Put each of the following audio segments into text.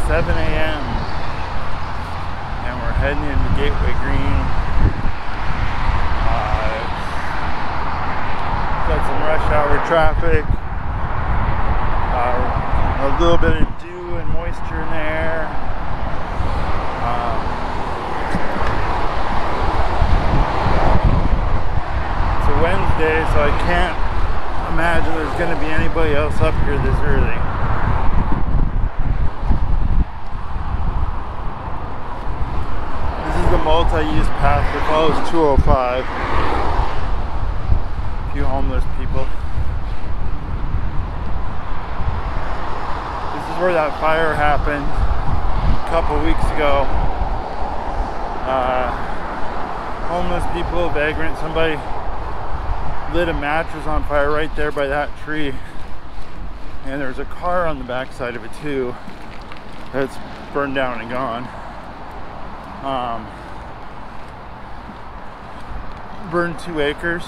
7 a.m. and we're heading into Gateway Green. Got some rush hour traffic, a little bit of dew and moisture in the air. It's a Wednesday, so I can't imagine there's going to be anybody else up here this early. This is the multi-use path that follows 205. A few homeless people. This is where that fire happened a couple weeks ago. Homeless people, vagrant, somebody lit a mattress on fire right there by that tree, and there's a car on the backside of it too that's burned down and gone. Burned 2 acres,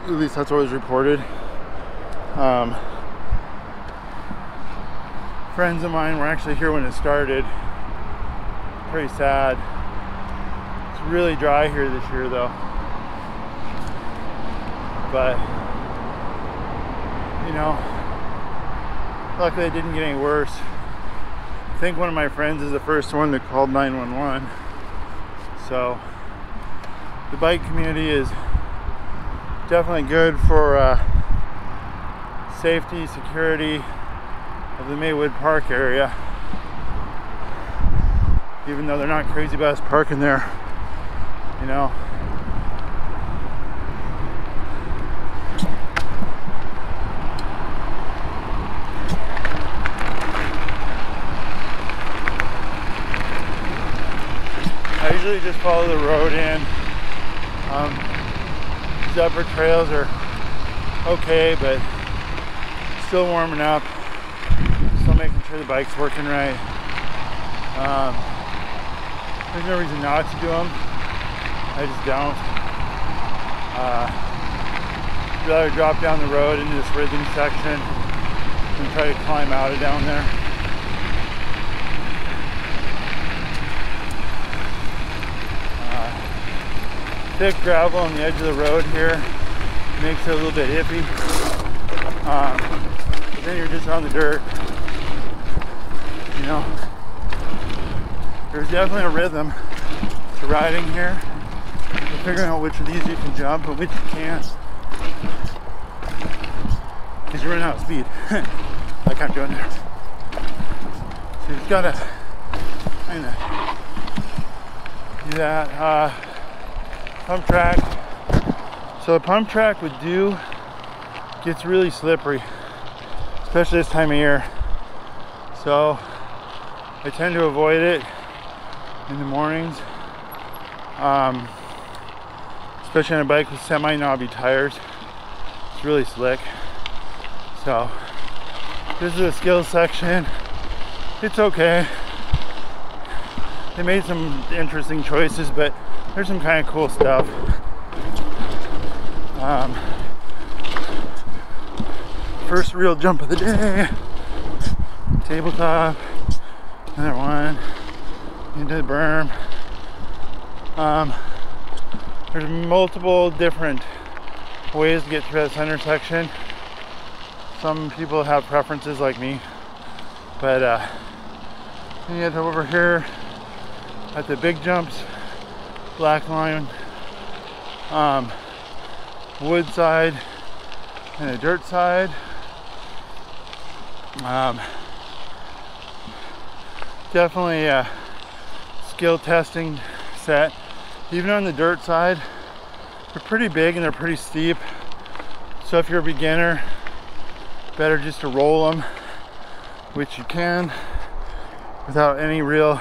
at least that's what was reported. Friends of mine were actually here when it started. Pretty sad. It's really dry here this year though. But, you know, luckily it didn't get any worse. I think one of my friends is the first one that called 911. So, the bike community is definitely good for safety, security of the Maywood Park area. Even though they're not crazy about us parking there, you know. I usually just follow the road in. These upper trails are okay, but still warming up. Still making sure the bike's working right. There's no reason not to do them. I just don't. I'd rather drop down the road into this rhythm section than try to climb out of down there. Thick gravel on the edge of the road here makes it a little bit iffy. But then you're just on the dirt. You know, there's definitely a rhythm to riding here. You're figuring out which of these you can jump and which you can't, because you're running out of speed, like I'm doing there. So you've got to kind of do that. Pump track. So the pump track with dew gets really slippery, especially this time of year. So I tend to avoid it in the mornings, especially on a bike with semi-knobby tires. It's really slick. So this is a skills section. It's okay. They made some interesting choices, but there's some kind of cool stuff. First real jump of the day. Tabletop. Another one. Into the berm. There's multiple different ways to get through that center section. Some people have preferences like me, but you get over here at the big jumps, black line, wood side, and a dirt side. Definitely a skill testing set. Even on the dirt side, they're pretty big and they're pretty steep. So if you're a beginner, better just to roll them, which you can without any real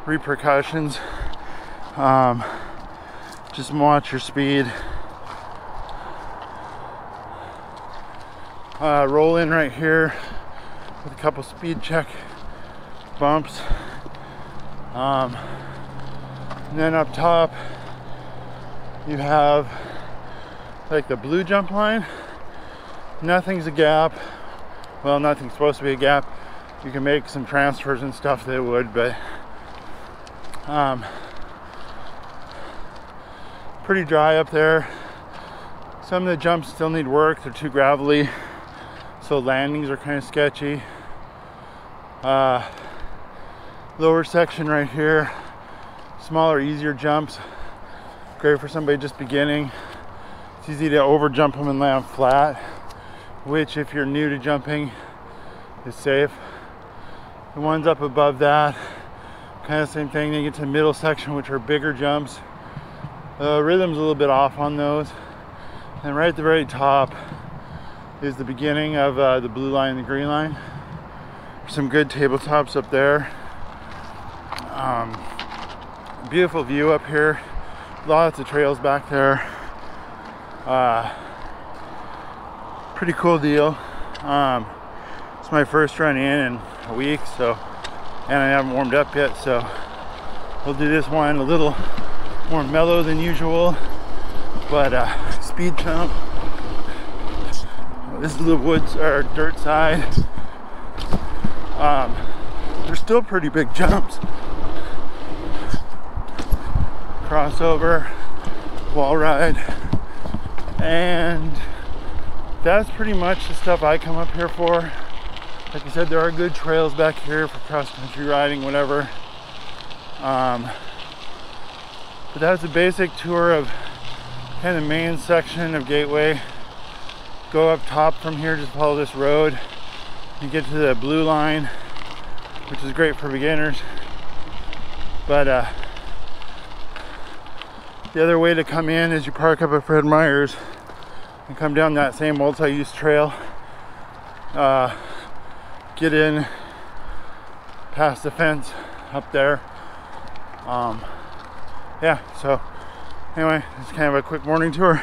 repercussions. Just watch your speed. Roll in right here with a couple speed check bumps. And then up top you have like the blue jump line. Nothing's a gap. Well, nothing's supposed to be a gap. you can make some transfers and stuff that would, but pretty dry up there. Some of the jumps still need work. They're too gravelly, so landings are kind of sketchy. Lower section right here, smaller, easier jumps. Great for somebody just beginning. It's easy to over jump them and land flat, which if you're new to jumping is safe. The ones up above that, kind of same thing. Then you get to the middle section, which are bigger jumps. Rhythm's a little bit off on those. And right at the very top is the beginning of the blue line and the green line. Some good tabletops up there. Beautiful view up here. Lots of trails back there. Pretty cool deal. It's my first run in a week, so, and I haven't warmed up yet, so we'll do this one a little more mellow than usual, but speed jump. This is the woods or dirt side. They're still pretty big jumps. Crossover, wall ride, and that's pretty much the stuff I come up here for. Like I said, there are good trails back here for cross-country riding, whatever. But that's a basic tour of kind of the main section of Gateway. Go up top from here, just follow this road. You get to the blue line, which is great for beginners. But the other way to come in is you park up at Fred Meyer's and come down that same multi-use trail. Get in past the fence up there. Yeah, so anyway, it's kind of a quick morning tour.